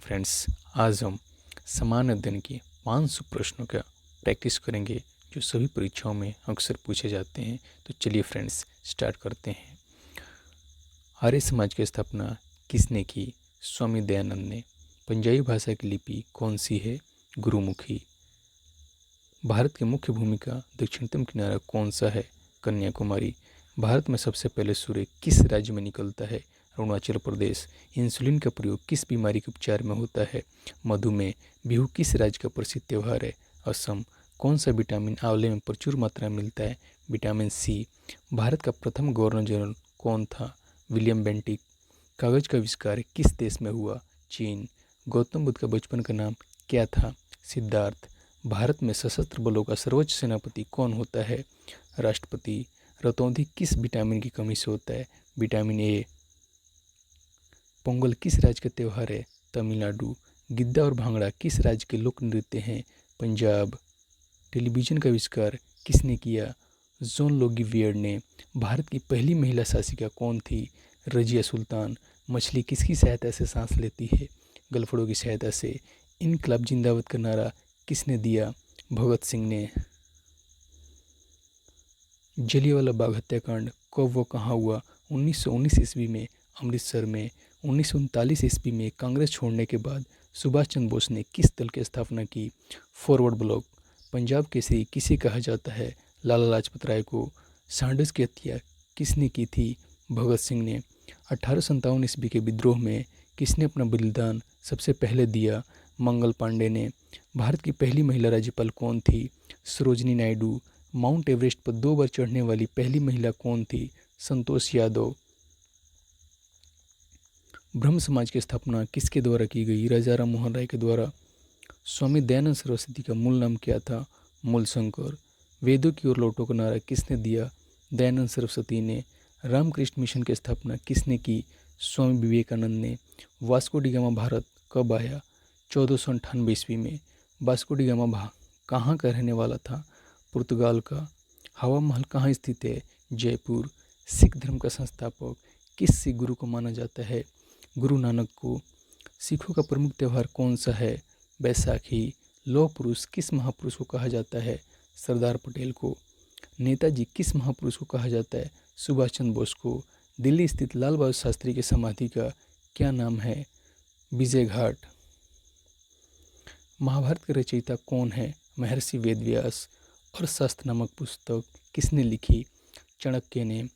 Friends, आज हम सामान्य अध्ययन के 500 प्रश्नों का प्रैक्टिस करेंगे जो सभी परीक्षाओं में अक्सर पूछे जाते हैं। तो चलिए फ्रेंड्स, स्टार्ट करते हैं। आर्य समाज की स्थापना किसने की? स्वामी दयानंद ने। पंजाबी भाषा की लिपि कौन सी है? गुरुमुखी। भारत की मुख्य भूमि का दक्षिणतम किनारा कौन सा है? कन्याकुमारी। भारत में सबसे पहले सूर्य किस राज्य में निकलता है? अरुणाचल प्रदेश। इंसुलिन का प्रयोग किस बीमारी के उपचार में होता है? मधुमेह। बिहू किस राज्य का प्रसिद्ध त्यौहार है? असम। कौन सा विटामिन आंवले में प्रचुर मात्रा में मिलता है? Vitamin C. भारत का प्रथम गवर्नर जनरल कौन था? William Bentinck. कागज का आविष्कार किस देश में हुआ? चीन। गौतम बुद्ध का बचपन का नाम क्या था? सिद्धार्थ। भारत में सशस्त्र बलों का सर्वोच्च सेनापति कौन होता है? राष्ट्रपति। रतौंधी किस विटामिन की कमी से होता है? Vitamin A. पोंगल किस राज्य का त्यौहार है? तमिलनाडु। गिद्दा और भांगड़ा किस राज्य के लोक नृत्य हैं? पंजाब। टेलीविजन का आविष्कार किसने किया? जॉन लोगी वियर्ड ने। भारत की पहली महिला शासिका कौन थी? रजिया सुल्तान। मछली किसकी सहायता से सांस लेती है? गलफड़ों की सहायता से। इनकलाब जिंदाबाद का नारा किसने दिया? भगत सिंह ने। जलियांवाला बाग हत्याकांड कब व कहाँ हुआ? 1919 ईस्वी में अमृतसर में। 1939 ईस्वी में कांग्रेस छोड़ने के बाद सुभाष चंद्र बोस ने किस दल की स्थापना की? Forward block. पंजाब केसरी किसे कहा जाता है? लाला लाजपत राय को। सांडर्स की हत्या किसने की थी? भगत सिंह ने। 1857 ईस्वी के विद्रोह में किसने अपना बलिदान सबसे पहले दिया? मंगल पांडे ने। भारत की पहली महिला राज्यपाल कौन थी? सरोजनी नायडू। माउंट एवरेस्ट पर 2 बार चढ़ने वाली पहली महिला कौन थी? संतोष यादव। ब्रह्म समाज की स्थापना किसके द्वारा की गई? राजा राम मोहन राय के द्वारा। स्वामी दयानंद सरस्वती का मूल नाम क्या था? मूलशंकर। वेदों की ओर लौटो का नारा किसने दिया? दयानंद सरस्वती ने। रामकृष्ण मिशन की स्थापना किसने की? स्वामी विवेकानंद ने। वास्को डी गामा भारत कब आया? 1498 ईस्वी में। वास्को डी गामा कहाँ का रहने वाला था? पुर्तगाल का। हवा महल कहाँ स्थित है? जयपुर। सिख धर्म का संस्थापक किस सिख गुरु को माना जाता है? गुरु नानक को। सिखों का प्रमुख त्यौहार कौन सा है? बैसाखी। लौह पुरुष किस महापुरुष को कहा जाता है? सरदार पटेल को। नेताजी किस महापुरुष को कहा जाता है? सुभाष चंद्र बोस को। दिल्ली स्थित लाल बहादुर शास्त्री की समाधि का क्या नाम है? विजय घाट। महाभारत के रचयिता कौन है? महर्षि वेदव्यास। अर्थशास्त्र नामक पुस्तक किसने लिखी? चाणक्य ने।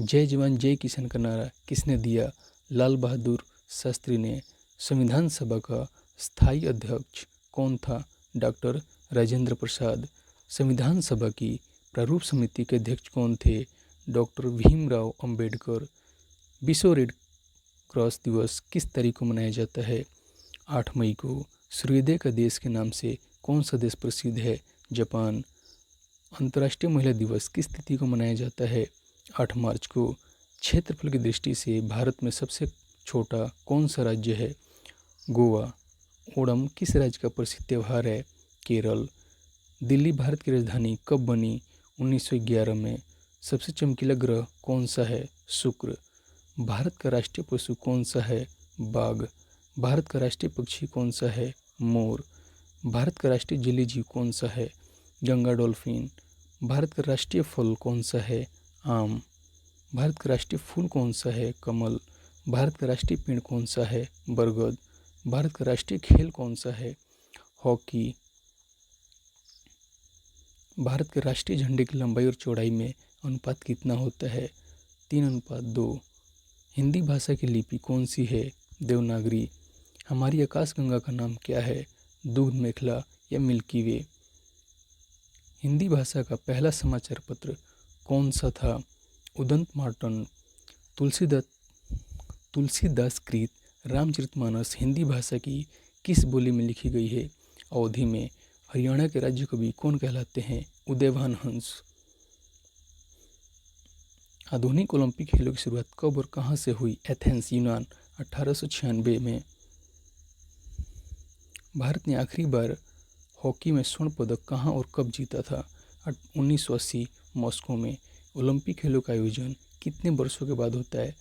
जय जवान जय किसान का नारा किसने दिया? लाल बहादुर शास्त्री ने। संविधान सभा का स्थायी अध्यक्ष कौन था? डॉक्टर राजेंद्र प्रसाद। संविधान सभा की प्रारूप समिति के अध्यक्ष कौन थे? डॉक्टर भीमराव अंबेडकर। विश्व रेड क्रॉस दिवस किस तारीख को मनाया जाता है? 8 मई को। सूर्योदय का देश के नाम से कौन सा देश प्रसिद्ध है? जापान। अंतर्राष्ट्रीय महिला दिवस किस तिथि को मनाया जाता है? 8 मार्च को। क्षेत्रफल की दृष्टि से भारत में सबसे छोटा कौन सा राज्य है? गोवा। ओणम किस राज्य का प्रसिद्ध त्यौहार है? केरल। दिल्ली भारत की राजधानी कब बनी? 1911 में। सबसे चमकीला ग्रह कौन सा है? शुक्र। भारत का राष्ट्रीय पशु कौन सा है? बाघ। भारत का राष्ट्रीय पक्षी कौन सा है? मोर। भारत का राष्ट्रीय जलीय जीव कौन सा है? गंगा डॉल्फिन। भारत का राष्ट्रीय फल कौन सा है? आम। भारत का राष्ट्रीय फूल कौन सा है? कमल। भारत का राष्ट्रीय पेड़ कौन सा है? बरगद। भारत का राष्ट्रीय खेल कौन सा है? हॉकी। भारत के राष्ट्रीय झंडे की लंबाई और चौड़ाई में अनुपात कितना होता है? 3:2। हिंदी भाषा की लिपि कौन सी है? देवनागरी। हमारी आकाशगंगा का नाम क्या है? दूध मेखला या मिल्की वे। हिंदी भाषा का पहला समाचार पत्र कौन सा था? उदंत मार्टन। तुलसीदास कृत रामचरितमानस हिंदी भाषा की किस बोली में लिखी गई है? अवधी में। हरियाणा के राज्य कवि कौन कहलाते हैं? उदयभान हंस। आधुनिक ओलंपिक खेलों की शुरुआत कब और कहाँ से हुई? एथेंस, यूनान। 1896 में। भारत ने आखिरी बार हॉकी में स्वर्ण पदक कहाँ और कब जीता था? 1980 मॉस्को में। ओलंपिक खेलों का आयोजन कितने वर्षों के बाद होता है?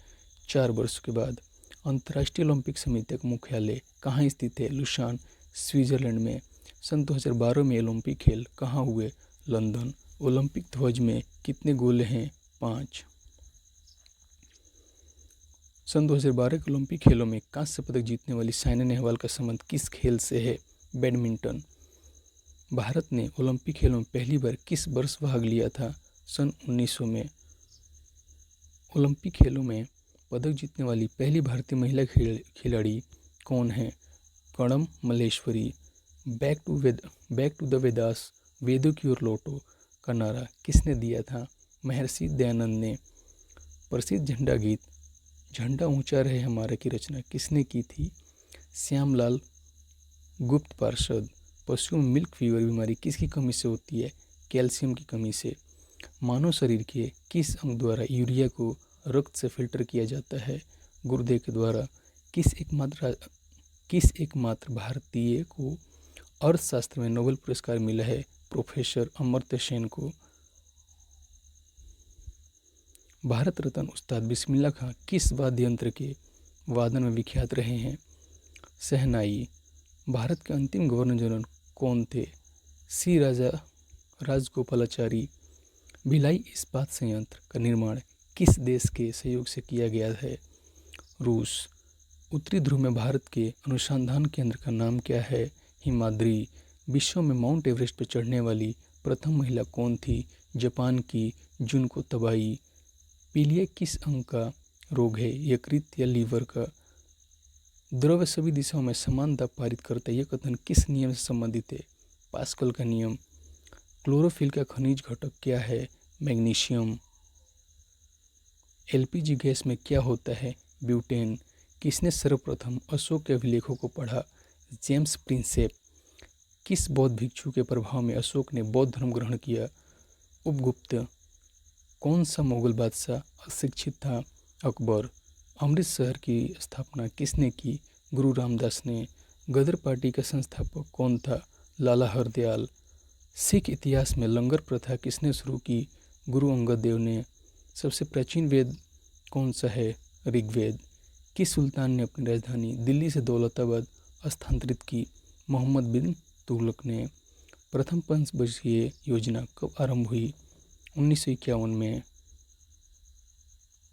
4 वर्षों के बाद। अंतर्राष्ट्रीय ओलंपिक समिति का मुख्यालय कहाँ स्थित है? लुसान, स्विट्जरलैंड में। सन 2012 में ओलंपिक खेल कहाँ हुए? लंदन। ओलंपिक ध्वज में कितने गोले हैं? 5। सन 2012 के ओलंपिक खेलों में कांस्य पदक जीतने वाली साइना नेहवाल का संबंध किस खेल से है? बैडमिंटन। भारत ने ओलंपिक खेलों में पहली बार किस वर्ष भाग लिया था? सन 1900 में। ओलंपिक खेलों में पदक जीतने वाली पहली भारतीय महिला खिलाड़ी कौन है? Karnam Malleswari. Back to the Vedas, वेदों की ओर लौटो का नारा किसने दिया था? महर्षि दयानंद ने। प्रसिद्ध झंडा गीत झंडा ऊंचा रहे हमारा की रचना किसने की थी? श्यामलाल गुप्त पार्षद। पशुओं में मिल्क फीवर बीमारी किसकी कमी से होती है? कैल्शियम की कमी से। मानव शरीर के किस अंग द्वारा यूरिया को रक्त से फिल्टर किया जाता है? गुर्दे के द्वारा। किस एकमात्र भारतीय को अर्थशास्त्र में नोबेल पुरस्कार मिला है? प्रोफेसर अमर्त्य सेन को। भारत रत्न उस्ताद बिस्मिल्लाह खां किस वाद्य यंत्र के वादन में विख्यात रहे हैं? शहनाई। भारत के अंतिम गवर्नर जनरल कौन थे? सी राजगोपालाचारी। भिलाई इस्पात संयंत्र का निर्माण किस देश के सहयोग से किया गया है? रूस। उत्तरी ध्रुव में भारत के अनुसंधान केंद्र का नाम क्या है? हिमाद्री। विश्व में माउंट एवरेस्ट पर चढ़ने वाली प्रथम महिला कौन थी? जापान की जुनको तबाई। पीलिया किस अंग का रोग है? यकृत या लीवर का? द्रव्य सभी दिशाओं में समान दाब पारित करता है, यह कथन किस नियम से संबंधित है? पास्कल का नियम। क्लोरोफिल का खनिज घटक क्या है? मैग्नीशियम। एलपीजी गैस में क्या होता है? ब्यूटेन। किसने सर्वप्रथम अशोक के अभिलेखों को पढ़ा? James Prinsep. किस बौद्ध भिक्षु के प्रभाव में अशोक ने बौद्ध धर्म ग्रहण किया? उपगुप्त। कौन सा मुगल बादशाह अशिक्षित था? अकबर। अमृतसर की स्थापना किसने की? गुरु रामदास ने। गदर पार्टी का संस्थापक कौन था? लाला हरदयाल। सिख इतिहास में लंगर प्रथा किसने शुरू की? गुरु अंगद देव ने। सबसे प्राचीन वेद कौन सा है? ऋग्वेद। किस सुल्तान ने अपनी राजधानी दिल्ली से दौलताबाद स्थानांतरित की? मोहम्मद बिन तुगलक ने। प्रथम पंचवर्षीय योजना कब आरंभ हुई? 1951 में।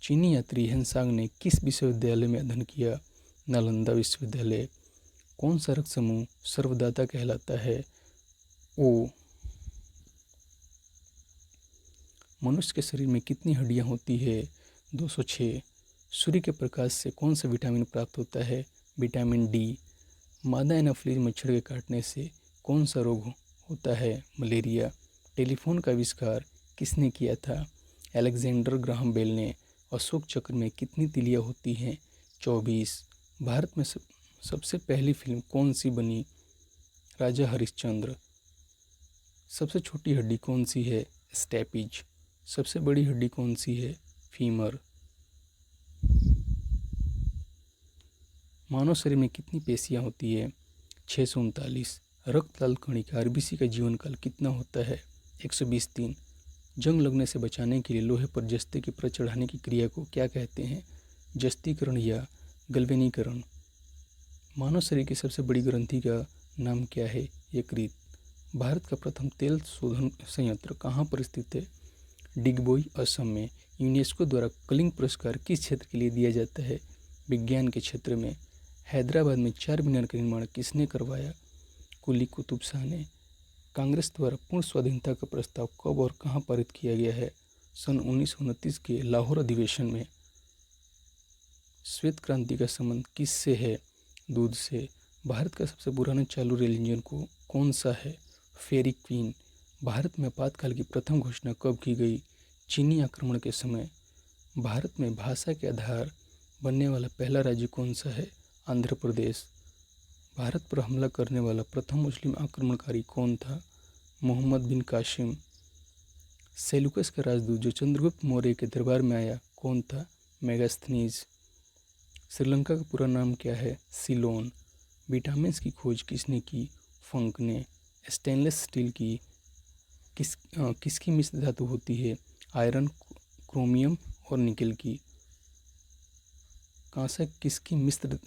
चीनी यात्री हेनसांग ने किस विश्वविद्यालय में अध्ययन किया? नालंदा विश्वविद्यालय। कौन सा रक्त समूह सर्वदाता कहलाता है? ओ। मनुष्य के शरीर में कितनी हड्डियां होती है? 206। सूर्य के प्रकाश से कौन सा विटामिन प्राप्त होता है? Vitamin D. मादा एनाफ्लीज मच्छर के काटने से कौन सा रोग होता है? मलेरिया। टेलीफोन का आविष्कार किसने किया था? अलेक्जेंडर ग्राहम बेल ने। अशोक चक्र में कितनी तिलियां होती हैं? 24। भारत में सबसे पहली फिल्म कौन सी बनी? राजा हरिश्चंद्र। सबसे छोटी हड्डी कौन सी है? स्टेपिज। सबसे बड़ी हड्डी कौन सी है? फीमर। मानव शरीर में कितनी पेशियां होती है? 639। रक्त लाल कणिका आरबीसी का जीवन काल कितना होता है? 120 दिन। जंग लगने से बचाने के लिए लोहे पर जस्ते की परत चढ़ाने की क्रिया को क्या कहते हैं? जस्तीकरण या गल्वेनीकरण। मानव शरीर की सबसे बड़ी ग्रंथि का नाम क्या है? यकृत। भारत का प्रथम तेल शोधन संयंत्र कहाँ पर स्थित है? डिगबोई, असम में। यूनेस्को द्वारा कलिंग पुरस्कार किस क्षेत्र के लिए दिया जाता है? विज्ञान के क्षेत्र में। हैदराबाद में 4 मीनार का निर्माण किसने करवाया? कुली कुतुब शाह ने। कांग्रेस द्वारा पूर्ण स्वाधीनता का प्रस्ताव कब और कहाँ पारित किया गया है? सन 1929 के लाहौर अधिवेशन में। श्वेत क्रांति का संबंध किससे है? दूध से। भारत का सबसे पुराना चालू रेल इंजन कौन सा है? फेरी क्वीन। भारत में आपातकाल की प्रथम घोषणा कब की गई? चीनी आक्रमण के समय। भारत में भाषा के आधार बनने वाला पहला राज्य कौन सा है? आंध्र प्रदेश। भारत पर हमला करने वाला प्रथम मुस्लिम आक्रमणकारी कौन था? मोहम्मद बिन कासिम। सेलुकस का राजदूत जो चंद्रगुप्त मौर्य के दरबार में आया कौन था? मेगास्थनीज। श्रीलंका का पूरा नाम क्या है? सिलोन। विटामिन्स की खोज किसने की? फंक ने। स्टेनलेस स्टील की किसकी मिश्र धातु होती है? आयरन, क्रोमियम और निकेल की। कांसा किसकी मिश्र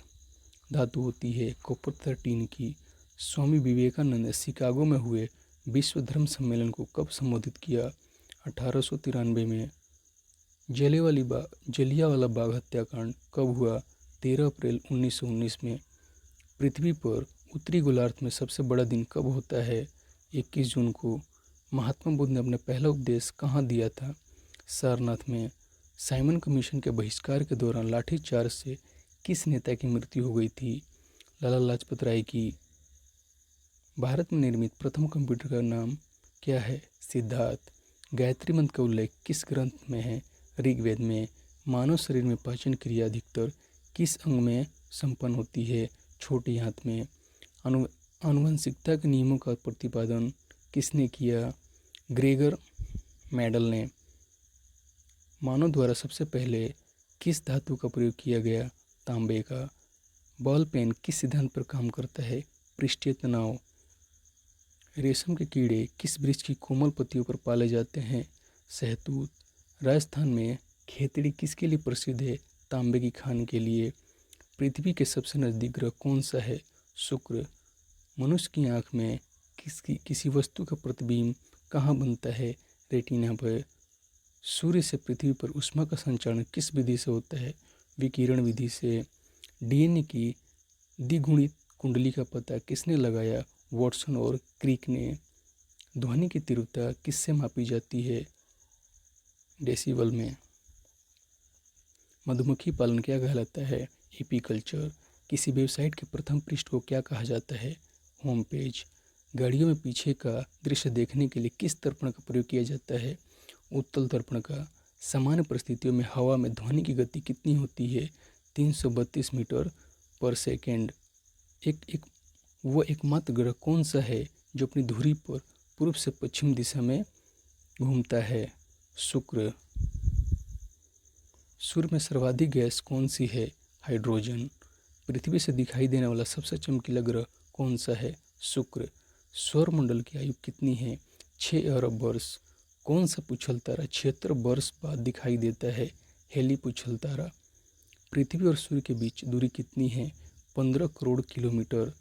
धातु होती है? कॉपर तथा टीन की। स्वामी विवेकानंद ने शिकागो में हुए विश्व धर्म सम्मेलन को कब संबोधित किया? 1893 में। जलियांवाला बाग हत्याकांड कब हुआ? 13 अप्रैल 1919 में। पृथ्वी पर उत्तरी गोलार्ध में सबसे बड़ा दिन कब होता है? 21 जून को। महात्मा बुद्ध ने अपना पहला उपदेश कहाँ दिया था? सारनाथ में। साइमन कमीशन के बहिष्कार के दौरान लाठीचार्ज से किस नेता की मृत्यु हो गई थी? लाला लाजपत राय की। भारत में निर्मित प्रथम कंप्यूटर का नाम क्या है? सिद्धार्थ। गायत्री मंत्र का उल्लेख किस ग्रंथ में है? ऋग्वेद में। मानव शरीर में पाचन क्रिया अधिकतर किस अंग में संपन्न होती है? छोटे हाथ में। आनुवंशिकता के नियमों का प्रतिपादन किसने किया? ग्रेगर मेंडल ने। मानव द्वारा सबसे पहले किस धातु का प्रयोग किया गया? तांबे का। बॉल पेन किस सिद्धांत पर काम करता है? पृष्ठीय तनाव। रेशम के कीड़े किस वृक्ष की कोमल पत्तियों पर पाले जाते हैं? शहतूत। राजस्थान में खेतड़ी किसके लिए प्रसिद्ध है? तांबे की खान के लिए। पृथ्वी के सबसे नज़दीक ग्रह कौन सा है? शुक्र। मनुष्य की आँख में किसी वस्तु का प्रतिबिंब कहाँ बनता है? रेटिना पर। सूर्य से पृथ्वी पर ऊष्मा का संचरण किस विधि से होता है? विकिरण विधि से। डीएनए की द्विगुणित कुंडली का पता किसने लगाया? वॉटसन और क्रिक ने। ध्वनि की तीव्रता किससे मापी जाती है? डेसिबल में। मधुमक्खी पालन क्या कहलाता है? एपीकल्चर। किसी वेबसाइट के प्रथम पृष्ठ को क्या कहा जाता है? Home page. गाड़ियों में पीछे का दृश्य देखने के लिए किस दर्पण का प्रयोग किया जाता है? उत्तल दर्पण का। सामान्य परिस्थितियों में हवा में ध्वनि की गति कितनी होती है? 332 मीटर पर सेकेंड। एकमात्र ग्रह कौन सा है जो अपनी धुरी पर पूर्व से पश्चिम दिशा में घूमता है? शुक्र। सूर्य में सर्वाधिक गैस कौन सी है? हाइड्रोजन। पृथ्वी से दिखाई देने वाला सबसे चमकीला ग्रह कौन सा है? शुक्र। सौरमंडल की आयु कितनी है? 6 अरब वर्ष। कौन सा पुच्छल तारा 76 वर्ष बाद दिखाई देता है? हेली पुच्छल तारा। पृथ्वी और सूर्य के बीच दूरी कितनी है? 15 करोड़ किलोमीटर।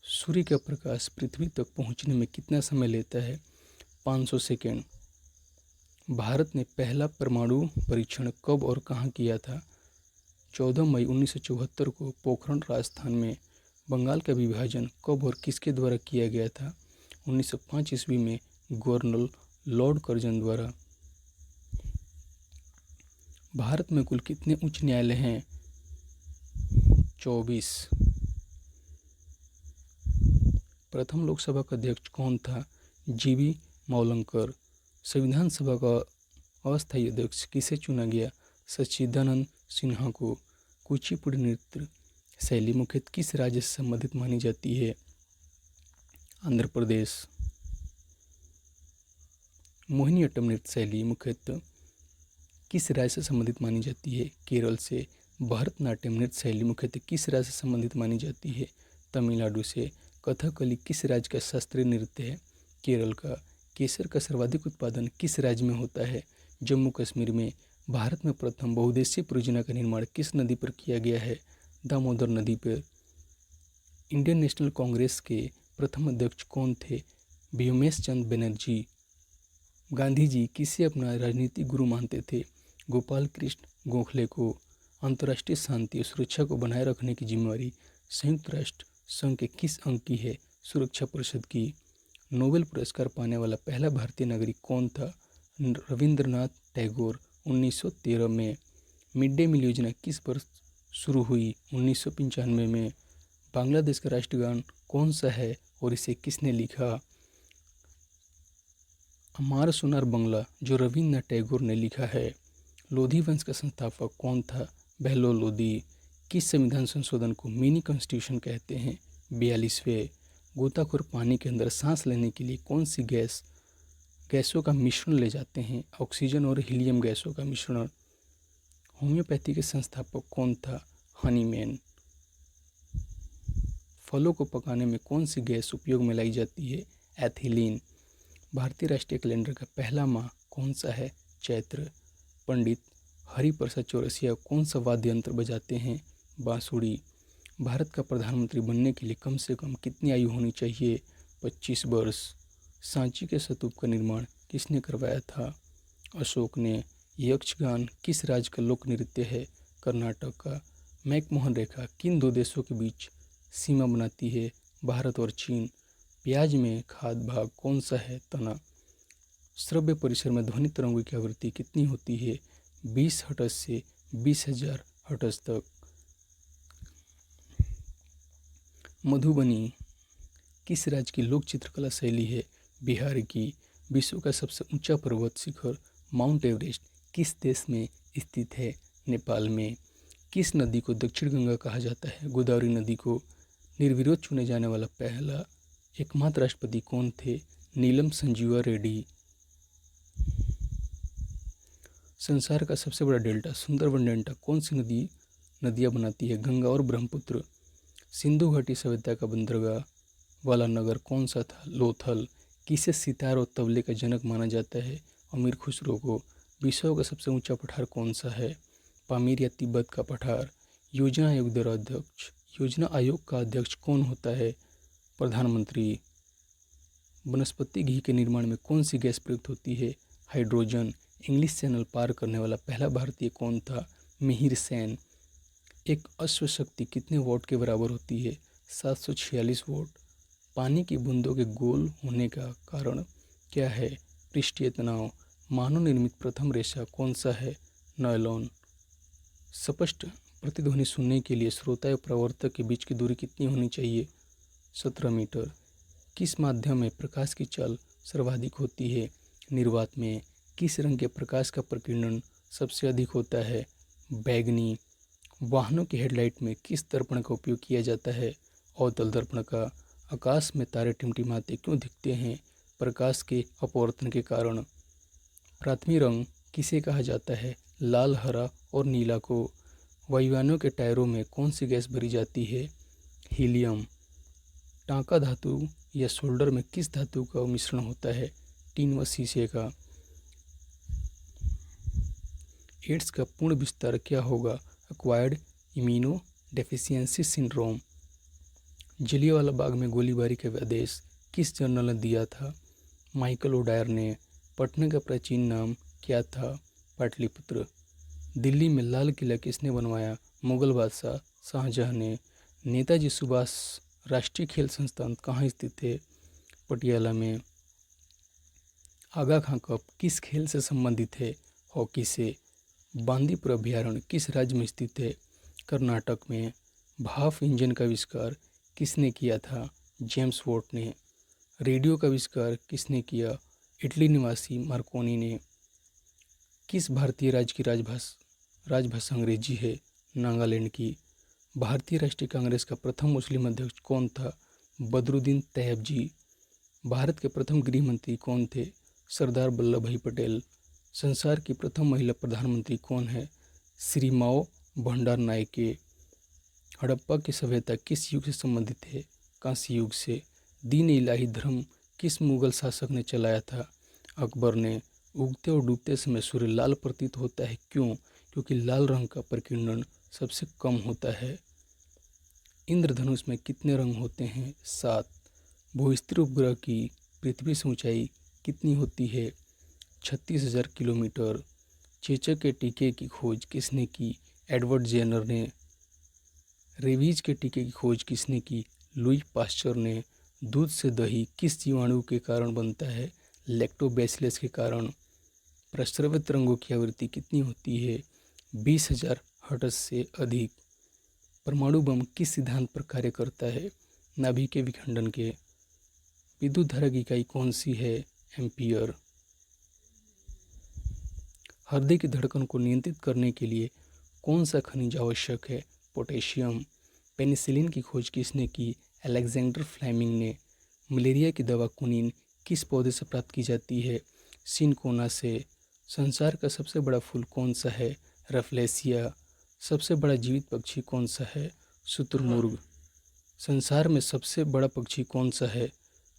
सूर्य का प्रकाश पृथ्वी तक पहुंचने में कितना समय लेता है? 500 सेकेंड। भारत ने पहला परमाणु परीक्षण कब और कहाँ किया था? 14 मई 1974 को पोखरण राजस्थान में। बंगाल का विभाजन कब और किसके द्वारा किया गया था? 1905 ईस्वी में गवर्नर लॉर्ड कर्जन द्वारा। भारत में कुल कितने उच्च न्यायालय हैं? 24। प्रथम लोकसभा का अध्यक्ष कौन था? जीवी मौलंकर। संविधान सभा का अस्थायी अध्यक्ष किसे चुना गया? सच्चिदानंद सिन्हा को। कुचिपुड़ी नृत्य शैली मुख्यतः किस राज्य से संबंधित मानी जाती है? आंध्र प्रदेश। मोहिनीअट्टम नृत्य शैली मुख्यतः किस राज्य से संबंधित मानी जाती है? केरल से। भरतनाट्यम नृत्य शैली मुख्यतः किस राज्य से संबंधित मानी जाती है? तमिलनाडु से। कथकली किस राज्य का शास्त्रीय नृत्य है? केरल का। केसर का सर्वाधिक उत्पादन किस राज्य में होता है? जम्मू कश्मीर में। भारत में प्रथम बहुउद्देशीय परियोजना का निर्माण किस नदी पर किया गया है? दामोदर नदी पर। इंडियन नेशनल कांग्रेस के प्रथम अध्यक्ष कौन थे? भीमेश चंद्र बनर्जी। गांधी जी किसे अपना राजनीतिक गुरु मानते थे? गोपाल कृष्ण गोखले को। अंतर्राष्ट्रीय शांति और सुरक्षा को बनाए रखने की जिम्मेदारी संयुक्त राष्ट्र संघ के किस अंग की है? सुरक्षा परिषद की। नोबेल पुरस्कार पाने वाला पहला भारतीय नागरिक कौन था? रविंद्रनाथ टैगोर। 1913 में। मिड डे मील योजना किस वर्ष शुरू हुई? 1995 में। बांग्लादेश का राष्ट्रगान कौन सा है और इसे किसने लिखा? अमार सोनार बंगला, जो रविंद्रनाथ टैगोर ने लिखा है। लोधी वंश का संस्थापक कौन था? बहलोल लोधी। किस संविधान संशोधन को मिनी कॉन्स्टिट्यूशन कहते हैं? 42वें। गोताखोर पानी के अंदर सांस लेने के लिए कौन सी गैसों का मिश्रण ले जाते हैं? ऑक्सीजन और हीलियम गैसों का मिश्रण। होम्योपैथी के संस्थापक कौन था? हनीमैन। फलों को पकाने में कौन सी गैस उपयोग में लाई जाती है? एथिलीन। भारतीय राष्ट्रीय कैलेंडर का पहला माह कौन सा है? चैत्र। पंडित हरिप्रसाद चौरसिया कौन सा वाद्य यंत्र बजाते हैं? बांसुरी। भारत का प्रधानमंत्री बनने के लिए कम से कम कितनी आयु होनी चाहिए? 25 वर्ष। सांची के स्तूप का निर्माण किसने करवाया था? अशोक ने। यक्षगान किस राज्य का लोक नृत्य है? कर्नाटक का। मैकमोहन रेखा किन दो देशों के बीच सीमा बनाती है? भारत और चीन। प्याज में खाद्य भाग कौन सा है? तना। श्रव्य परिसर में ध्वनि तरंगों की आवृत्ति कितनी होती है? 20 हर्ट्ज से 20,000 हर्ट्ज तक। मधुबनी किस राज्य की लोक चित्रकला शैली है? बिहार की। विश्व का सबसे ऊंचा पर्वत शिखर माउंट एवरेस्ट किस देश में स्थित है? नेपाल में। किस नदी को दक्षिण गंगा कहा जाता है? गोदावरी नदी को। निर्विरोध चुने जाने वाला पहला एकमात्र राष्ट्रपति कौन थे? नीलम संजीवा रेड्डी। संसार का सबसे बड़ा डेल्टा सुंदरबन डेल्टा कौन सी नदियाँ बनाती है? गंगा और ब्रह्मपुत्र। सिंधु घाटी सभ्यता का बंदरगाह वाला नगर कौन सा था? लोथल। किसे सितार और तबले का जनक माना जाता है? अमीर खुसरो को। विश्व का सबसे ऊंचा पठार कौन सा है? पामीर या तिब्बत का पठार। योजना आयोग का अध्यक्ष कौन होता है? प्रधानमंत्री। वनस्पति घी के निर्माण में कौन सी गैस प्रयुक्त होती है? हाइड्रोजन। इंग्लिश चैनल पार करने वाला पहला भारतीय कौन था? मिहिर सेन। एक अश्वशक्ति कितने वॉट के बराबर होती है? 746 वॉट। पानी की बूंदों के गोल होने का कारण क्या है? पृष्ठीय तनाव। मानव निर्मित प्रथम रेशा कौन सा है? नायलॉन। स्पष्ट प्रतिध्वनि सुनने के लिए श्रोता और प्रवर्तक के बीच की दूरी कितनी होनी चाहिए? 17 मीटर। किस माध्यम में प्रकाश की चाल सर्वाधिक होती है? निर्वात में। किस रंग के प्रकाश का प्रकीर्णन सबसे अधिक होता है? बैगनी। वाहनों की हेडलाइट में किस दर्पण का उपयोग किया जाता है? अवतल दर्पण का। आकाश में तारे टिमटिमाते क्यों दिखते हैं? प्रकाश के अपवर्तन के कारण। प्राथमिक रंग किसे कहा जाता है? लाल, हरा और नीला को। वायुयानों के टायरों में कौन सी गैस भरी जाती है? हीलियम। टांका धातु या शोल्डर में किस धातु का मिश्रण होता है? टीन व शीशे का। एड्स का पूर्ण विस्तार क्या होगा? Acquired immunodeficiency syndrome. Jallianwala Bagh में गोलीबारी का आदेश किस जनरल ने दिया था? माइकल ओडायर ने। पटना का प्राचीन नाम क्या था? पाटलिपुत्र। दिल्ली में लाल किला किसने बनवाया? मुगल बादशाह शाहजहां ने। नेताजी सुभाष राष्ट्रीय खेल संस्थान कहाँ स्थित है? पटियाला में। आगा खां कप किस खेल से संबंधित है? हॉकी से। बांदीपुर अभयारण्य किस राज्य में स्थित है? कर्नाटक में। भाप इंजन का आविष्कार किसने किया था? जेम्स वॉट ने। रेडियो का आविष्कार किसने किया? इटली निवासी मार्कोनी ने। किस भारतीय राज्य की राजभाषा अंग्रेजी है? नागालैंड की। भारतीय राष्ट्रीय कांग्रेस का प्रथम मुस्लिम अध्यक्ष कौन था? बदरुद्दीन तैयब जी। भारत के प्रथम गृह मंत्री कौन थे? सरदार वल्लभ भाई पटेल। संसार की प्रथम महिला प्रधानमंत्री कौन है? श्री माओ भंडार नायके। हड़प्पा की सभ्यता किस युग से संबंधित है? कांस्य युग से। दीन इलाही धर्म किस मुगल शासक ने चलाया था? अकबर ने। उगते और डूबते समय सूर्य लाल प्रतीत होता है, क्यों? क्योंकि लाल रंग का प्रकीर्णन सबसे कम होता है। इंद्रधनुष में कितने रंग होते हैं? 7। भूस्थिर उपग्रह की पृथ्वी से ऊंचाई कितनी होती है? 36,000 किलोमीटर। चेचक के टीके की खोज किसने की? एडवर्ड जेनर ने। रेबीज के टीके की खोज किसने की? लुई पास्चर ने। दूध से दही किस जीवाणु के कारण बनता है? लैक्टोबैसिलस के कारण। प्रस्रव्य तरंगों की आवृत्ति कितनी होती है? 20,000 हर्ट्ज से अधिक। परमाणु बम किस सिद्धांत पर कार्य करता है? नाभिक के विखंडन के। विद्युत धारा की इकाई कौन सी है? एम्पियर। हृदय की धड़कन को नियंत्रित करने के लिए कौन सा खनिज आवश्यक है? पोटेशियम। पेनिसिलिन की खोज किसने की? अलेक्जेंडर फ्लेमिंग ने। मलेरिया की दवा क्विनीन किस पौधे से प्राप्त की जाती है? सिनकोना से। संसार का सबसे बड़ा फूल कौन सा है? रफलेसिया। सबसे बड़ा जीवित पक्षी कौन सा है? शुतुरमुर्ग। संसार में सबसे बड़ा पक्षी कौन सा है?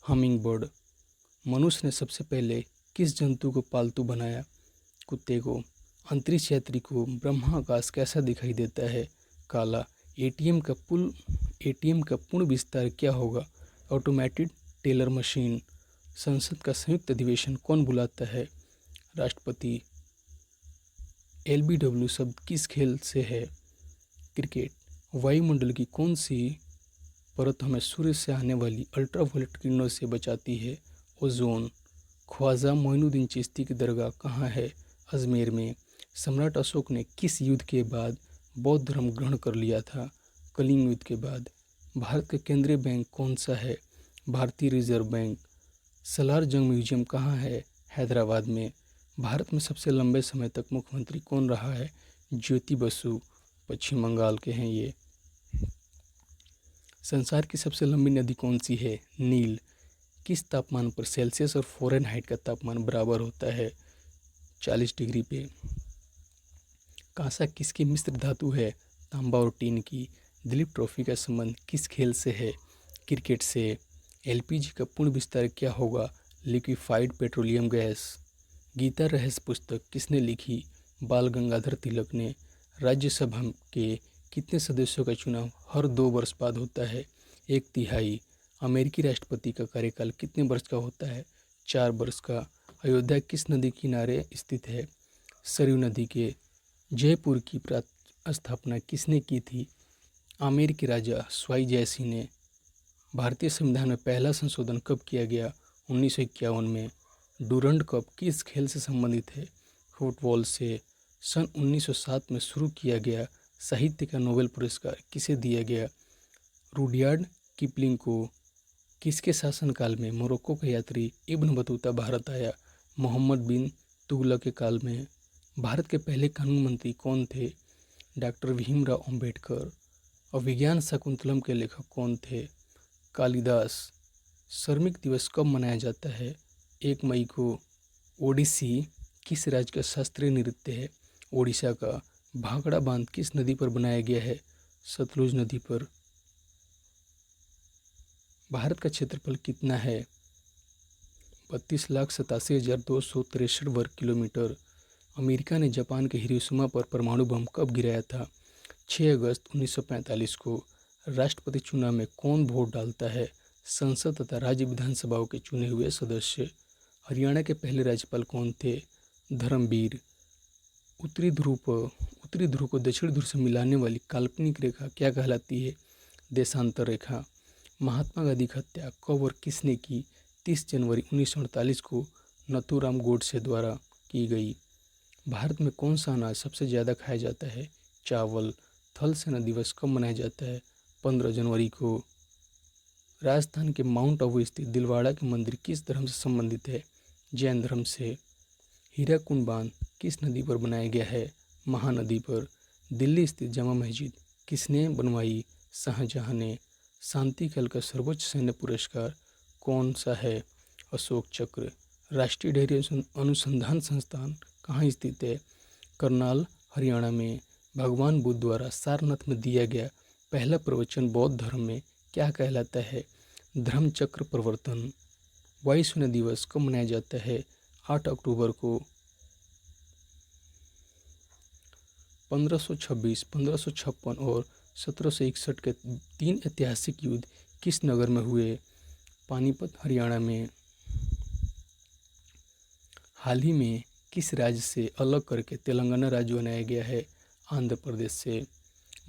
Humming bird. मनुष्य ने सबसे पहले किस जंतु को पालतू बनाया? कुत्ते को। अंतरिक्ष यात्री को ब्रह्माकाश कैसा दिखाई देता है? काला। एटीएम का पूर्ण विस्तार क्या होगा? Automated teller machine. संसद का संयुक्त अधिवेशन कौन बुलाता है? राष्ट्रपति। एलबीडब्ल्यू शब्द किस खेल से है? क्रिकेट। वायुमंडल की कौन सी परत हमें सूर्य से आने वाली अल्ट्रावायलेट किरणों से बचाती है? ओजोन। ख्वाजा मोइनुद्दीन चिश्ती की दरगाह कहाँ है? अजमेर में। सम्राट अशोक ने किस युद्ध के बाद बौद्ध धर्म ग्रहण कर लिया था? कलिंग युद्ध के बाद। भारत का केंद्रीय बैंक कौन सा है? भारतीय रिजर्व बैंक। सलार जंग म्यूजियम कहाँ है? हैदराबाद में। भारत में सबसे लंबे समय तक मुख्यमंत्री कौन रहा है? ज्योति बसु। पश्चिम बंगाल के हैं ये। संसार की सबसे लंबी नदी कौन सी है? नील। किस तापमान पर सेल्सियस और फ़ारेनहाइट का तापमान बराबर होता है? 40 डिग्री पे। कांसा किसकी मिश्र धातु है? तांबा और टीन की। दिलीप ट्रॉफी का संबंध किस खेल से है? क्रिकेट से। एलपीजी का पूर्ण विस्तार क्या होगा? Liquefied petroleum gas. गीता रहस्य पुस्तक किसने लिखी? बाल गंगाधर तिलक ने। राज्यसभा के कितने सदस्यों का चुनाव हर 2 वर्ष बाद होता है? 1/3। अमेरिकी राष्ट्रपति का कार्यकाल कितने वर्ष का होता है? 4 वर्ष का। अयोध्या किस नदी किनारे स्थित है? सरयू नदी के। जयपुर की स्थापना किसने की थी? आमेर के राजा स्वाई जयसिंह ने। भारतीय संविधान में पहला संशोधन कब किया गया? 1951 में। डूरंड कप किस खेल से संबंधित है? फुटबॉल से। सन 1907 में शुरू किया गया साहित्य का नोबेल पुरस्कार किसे दिया गया? रुडयार्ड किपलिंग को। किसके शासनकाल में मोरक्को का यात्री इब्न बतूता भारत आया? मोहम्मद बिन तुगलक के काल में। भारत के पहले कानून मंत्री कौन थे? डॉक्टर भीमराव अंबेडकर। और विज्ञान शाकुंतलम के लेखक कौन थे? कालिदास। श्रमिक दिवस कब मनाया जाता है? 1 मई को। ओडिसी किस राज्य का शास्त्रीय नृत्य है? ओडिशा का। भाखड़ा बांध किस नदी पर बनाया गया है? सतलुज नदी पर। भारत का क्षेत्रफल कितना है? 32,87,263 वर्ग किलोमीटर। अमेरिका ने जापान के हिरोशिमा पर परमाणु बम कब गिराया था? 6 अगस्त 1945 को। राष्ट्रपति चुनाव में कौन वोट डालता है? संसद तथा राज्य विधानसभाओं के चुने हुए सदस्य। हरियाणा के पहले राज्यपाल कौन थे? धर्मवीर। उत्तरी ध्रुव को दक्षिण ध्रुव से मिलाने वाली काल्पनिक रेखा क्या कहलाती है? देशांतर रेखा। महात्मा गांधी की हत्या कब और किसने की? 30 जनवरी 1948 को नथुराम गोडसे द्वारा की गई। भारत में कौन सा अनाज सबसे ज़्यादा खाया जाता है? चावल। थल सेना दिवस कब मनाया जाता है? 15 जनवरी को। राजस्थान के माउंट आबू स्थित दिलवाड़ा के मंदिर किस धर्म से संबंधित है? जैन धर्म से। हीराकुंड बांध किस नदी पर बनाया गया है? महानदी पर। दिल्ली स्थित जामा मस्जिद किसने बनवाई? शाहजहां ने। शांति काल का सर्वोच्च सैन्य पुरस्कार कौन सा है? अशोक चक्र। राष्ट्रीय डेयरी अनुसंधान संस्थान कहाँ स्थित है? करनाल, हरियाणा में। भगवान बुद्ध द्वारा सारनाथ में दिया गया पहला प्रवचन बौद्ध धर्म में क्या कहलाता है? धर्मचक्र प्रवर्तन। वायुसेना दिवस कब मनाया जाता है? 8 अक्टूबर को। 1526, 1556 और 1761 के 3 ऐतिहासिक युद्ध किस नगर में हुए? पानीपत, हरियाणा में। हाल ही में किस राज्य से अलग करके तेलंगाना राज्य बनाया गया है? आंध्र प्रदेश से।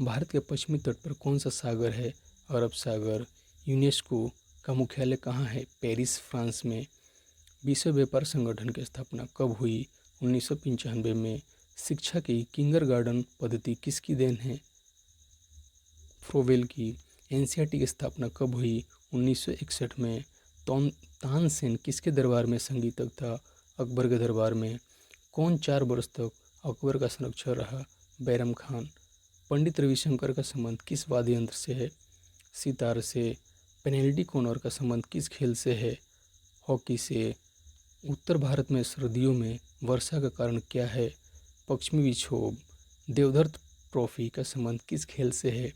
भारत के पश्चिमी तट पर कौन सा सागर है? अरब सागर। यूनेस्को का मुख्यालय कहाँ है? पेरिस, फ्रांस में। विश्व व्यापार संगठन की स्थापना कब हुई? 1995 में। शिक्षा की किंडरगार्टन पद्धति किसकी देन है? फ्रोवेल की। एनसीईआरटी की स्थापना कब हुई? 1961 में। तानसेन किसके दरबार में संगीतज्ञ था? अकबर के दरबार में। कौन 4 वर्ष तक अकबर का संरक्षक रहा? बैरम खान। पंडित रविशंकर का संबंध किस वाद्य यंत्र से है? सितार से। पेनल्टी कॉर्नर का संबंध किस खेल से है? हॉकी से। उत्तर भारत में सर्दियों में वर्षा का कारण क्या है? पश्चिमी विक्षोभ। देवधर ट्रॉफी का संबंध किस खेल से है?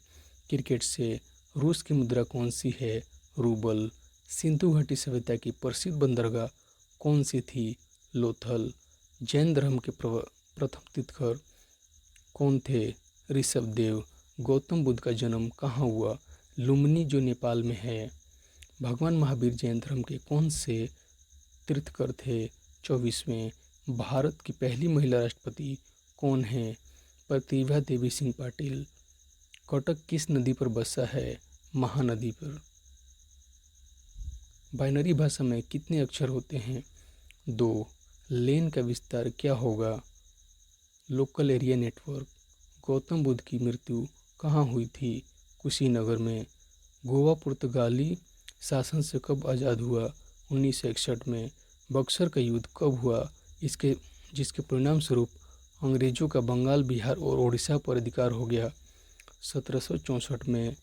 क्रिकेट से। रूस की मुद्रा कौन सी है? रूबल। सिंधु घाटी सभ्यता की प्रसिद्ध बंदरगाह कौन सी थी? लोथल। जैन धर्म के प्रथम तीर्थंकर कौन थे? ऋषभदेव। गौतम बुद्ध का जन्म कहाँ हुआ? लुम्बिनी जो नेपाल में है। भगवान महावीर जैन धर्म के कौन से तीर्थंकर थे? 24वें। भारत की पहली महिला राष्ट्रपति कौन है? प्रतिभा देवी सिंह पाटिल। कटक किस नदी पर बसा है? महानदी पर। बाइनरी भाषा में कितने अक्षर होते हैं? 2। लेन का विस्तार क्या होगा? Local area network. Gautam Buddha की मृत्यु कहाँ हुई थी? कुशीनगर में। गोवा पुर्तगाली शासन से कब आज़ाद हुआ? 1961 में। बक्सर का युद्ध कब हुआ? जिसके परिणाम स्वरूप अंग्रेजों का बंगाल, बिहार और उड़ीसा पर अधिकार हो गया? 1764 में।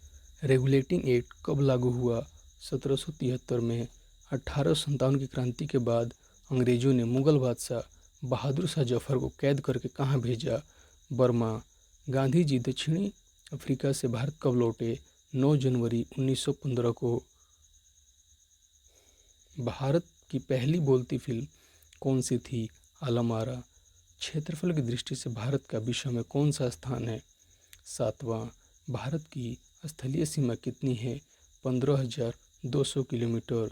रेगुलेटिंग एक्ट कब लागू हुआ? 1773 में। 1857 की क्रांति के बाद अंग्रेजों ने मुगल बादशाह बहादुर शाह जफर को कैद करके कहाँ भेजा? बर्मा। गांधी जी दक्षिणी अफ्रीका से भारत कब लौटे? 9 जनवरी 1915 को। भारत की पहली बोलती फिल्म कौन सी थी? आलमारा। क्षेत्रफल की दृष्टि से भारत का विश्व में कौन सा स्थान है? 7वां। भारत की स्थलीय सीमा कितनी है? 15,200 किलोमीटर।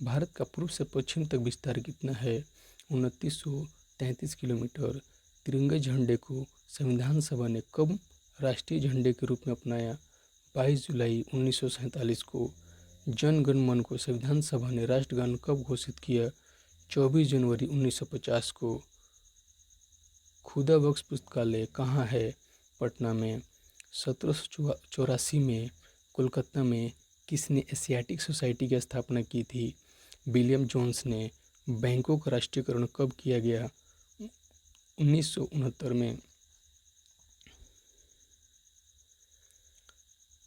भारत का पूर्व से पश्चिम तक विस्तार कितना है? 2933 किलोमीटर। तिरंगे झंडे को संविधान सभा ने कब राष्ट्रीय झंडे के रूप में अपनाया? 22 जुलाई 1947 को। जन गण मन को संविधान सभा ने राष्ट्रगान कब घोषित किया? 24 जनवरी 1950 को। खुदा बख्श पुस्तकालय कहाँ है? पटना में। 1784 में कोलकाता में किसने एशियाटिक सोसाइटी की स्थापना की थी? विलियम जोन्स ने। बैंकों का राष्ट्रीयकरण कब किया गया? 1969 में।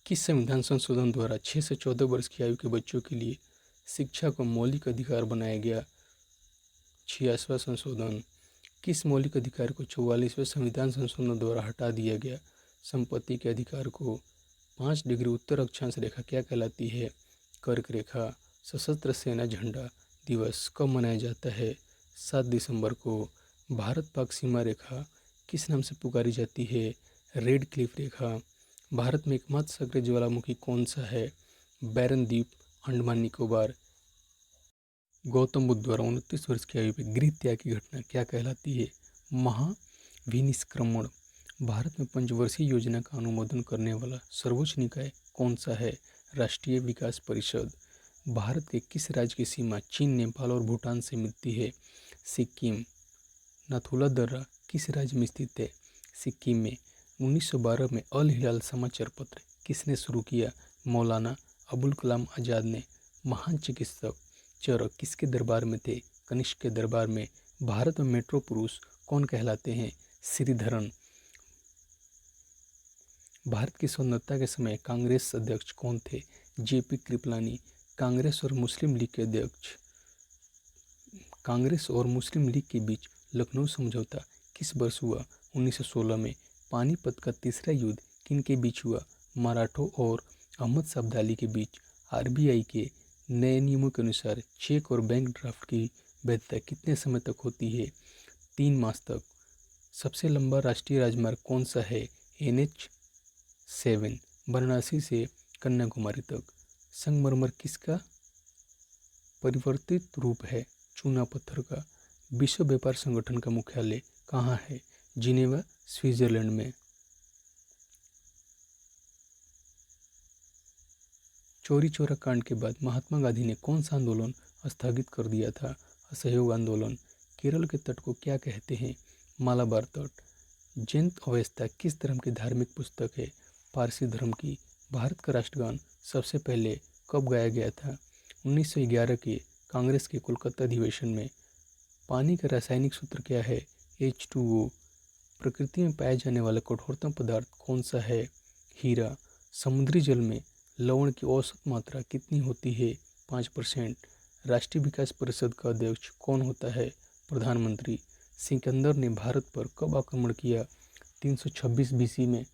किस संविधान संशोधन द्वारा 6 से 14 वर्ष की आयु के बच्चों के लिए शिक्षा को मौलिक अधिकार बनाया गया? 86वां संशोधन। किस मौलिक अधिकार को 44वें संविधान संशोधन द्वारा हटा दिया गया? संपत्ति के अधिकार को। 5 डिग्री उत्तर अक्षांश रेखा क्या कहलाती है? कर्क रेखा। सशस्त्र सेना झंडा दिवस कब मनाया जाता है? 7 दिसंबर को। भारत पाक सीमा रेखा किस नाम से पुकारी जाती है? रेड क्लिफ रेखा। भारत में एकमात्र सक्रिय ज्वालामुखी कौन सा है? बैरन द्वीप, अंडमान निकोबार। गौतम बुद्ध द्वारा 29 वर्ष की आयु में गृह त्याग की घटना क्या कहलाती है? महाविनिष्क्रमण। भारत में पंचवर्षीय योजना का अनुमोदन करने वाला सर्वोच्च निकाय कौन सा है? राष्ट्रीय विकास परिषद। भारत के किस राज्य की सीमा चीन, नेपाल और भूटान से मिलती है? सिक्किम। नाथुला दर्रा किस राज्य में स्थित है? सिक्किम में। 1912 में अल हिलाल समाचार पत्र किसने शुरू किया? मौलाना अबुल कलाम आज़ाद ने। महान चिकित्सक चरक किसके दरबार में थे? कनिष्क के दरबार में। भारत में मेट्रो पुरुष कौन कहलाते हैं? श्रीधरन। भारत की स्वतंत्रता के समय कांग्रेस अध्यक्ष कौन थे? जेपी कृपलानी। कांग्रेस और मुस्लिम लीग के अध्यक्ष। कांग्रेस और मुस्लिम लीग के बीच लखनऊ समझौता किस वर्ष हुआ? 1916 में। पानीपत का तीसरा युद्ध किन के बीच हुआ? मराठों और अहमद शाह अब्दाली के बीच। आरबीआई के नए नियमों के अनुसार चेक और बैंक ड्राफ्ट की वैधता कितने समय तक होती है? 3 मास तक। सबसे लंबा राष्ट्रीय राजमार्ग कौन सा है? NH7 वाराणसी से कन्याकुमारी तक। संगमरमर किसका परिवर्तित रूप है? चूना पत्थर का। विश्व व्यापार संगठन का मुख्यालय कहाँ है? जिनेवा, स्विट्जरलैंड में। चौरी चौरा कांड के बाद महात्मा गांधी ने कौन सा आंदोलन स्थगित कर दिया था? असहयोग आंदोलन। केरल के तट को क्या कहते हैं? मालाबार तट। जैन अवेस्ता किस धर्म की धार्मिक पुस्तक है? पारसी धर्म की। भारत का राष्ट्रगान सबसे पहले कब गाया गया था? 1911 के कांग्रेस के कोलकाता अधिवेशन में। पानी का रासायनिक सूत्र क्या है? H2O। प्रकृति में पाया जाने वाला कठोरतम पदार्थ कौन सा है? हीरा। समुद्री जल में लवण की औसत मात्रा कितनी होती है? 5%। राष्ट्रीय विकास परिषद का अध्यक्ष कौन होता है? प्रधानमंत्री। सिकंदर ने भारत पर कब आक्रमण किया? 326 BC में।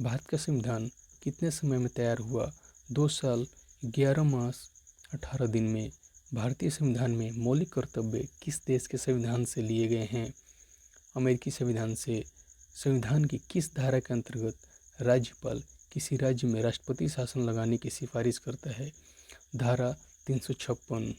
भारत का संविधान कितने समय में तैयार हुआ? 2 साल 11 मास 18 दिन में भारतीय संविधान में मौलिक कर्तव्य किस देश के संविधान से लिए गए हैं? अमेरिकी संविधान से। संविधान की किस धारा के अंतर्गत राज्यपाल किसी राज्य में राष्ट्रपति शासन लगाने की सिफारिश करता है? धारा 356।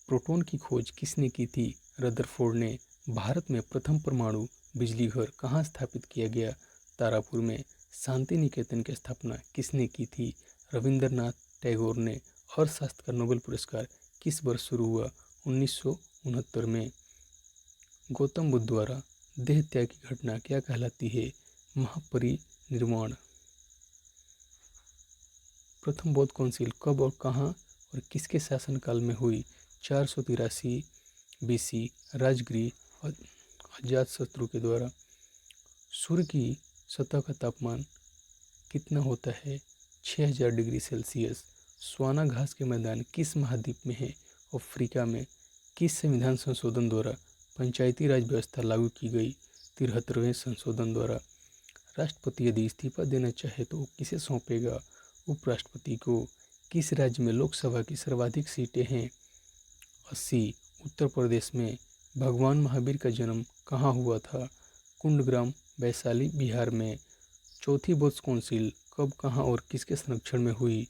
प्रोटॉन की खोज किसने की थी? रदरफोर्ड ने। भारत में प्रथम परमाणु बिजली घर कहाँ स्थापित किया गया? तारापुर में। शांति निकेतन की स्थापना किसने की थी? रविंद्रनाथ टैगोर ने। अर्थशास्त्र का नोबेल पुरस्कार किस वर्ष शुरू हुआ? 1969 में। गौतम बुद्ध द्वारा देह त्याग की घटना क्या कहलाती है? महापरिनिर्वाण। प्रथम बौद्ध काउंसिल कब और कहाँ और किसके शासनकाल में हुई? 483 BC राजगृह अजातशत्रु के द्वारा। सूर्य की सतह का तापमान कितना होता है? 6000 डिग्री सेल्सियस। स्वाना घास के मैदान किस महाद्वीप में है? अफ्रीका में। किस संविधान संशोधन द्वारा पंचायती राज व्यवस्था लागू की गई? 73वें संशोधन द्वारा। राष्ट्रपति यदि इस्तीफा देना चाहे तो किसे सौंपेगा? उपराष्ट्रपति को। किस राज्य में लोकसभा की सर्वाधिक सीटें हैं? 80। उत्तर प्रदेश में। भगवान महावीर का जन्म कहाँ हुआ था? कुंडग्राम, वैशाली, बिहार में। चौथी बौद्ध काउंसिल कब, कहाँ और किसके संरक्षण में हुई?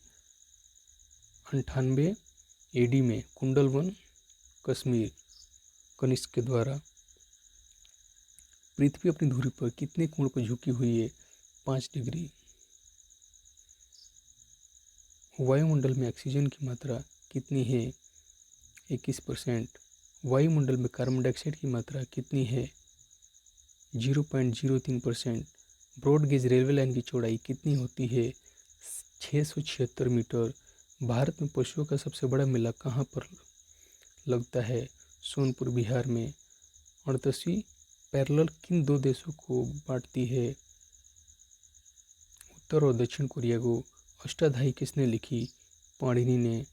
98 AD में। कुंडलवन, कश्मीर, कनिष्क के द्वारा। पृथ्वी अपनी धुरी पर कितने कोण पर झुकी हुई है? 5 डिग्री। वायुमंडल में ऑक्सीजन की मात्रा कितनी है? 21%। वायुमंडल में कार्बन डाइऑक्साइड की मात्रा कितनी है? 0.03%। ब्रॉड गेज रेलवे लाइन की चौड़ाई कितनी होती है? 676 मीटर। भारत में पशुओं का सबसे बड़ा मेला कहाँ पर लगता है? सोनपुर, बिहार में। 38वीं पैरेलल किन दो देशों को बांटती है? उत्तर और दक्षिण कोरिया को। अष्टाध्यायी किसने लिखी? पाणिनि ने।